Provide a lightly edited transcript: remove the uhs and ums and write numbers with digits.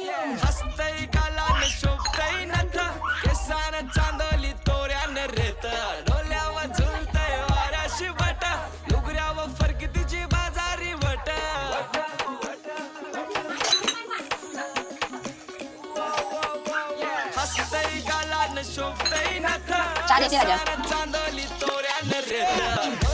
हसतय गालान शोभतय नथ केसान चांदोली तोऱ्यान रेत डोल्यावर झुलतय वाऱ्याशी बट लुगऱ्यावर फरक तिची बाजारी वट हसतय गालान शोभतय नथ चालेल, ते राजा. केसान चांदोली तोऱ्यान रेत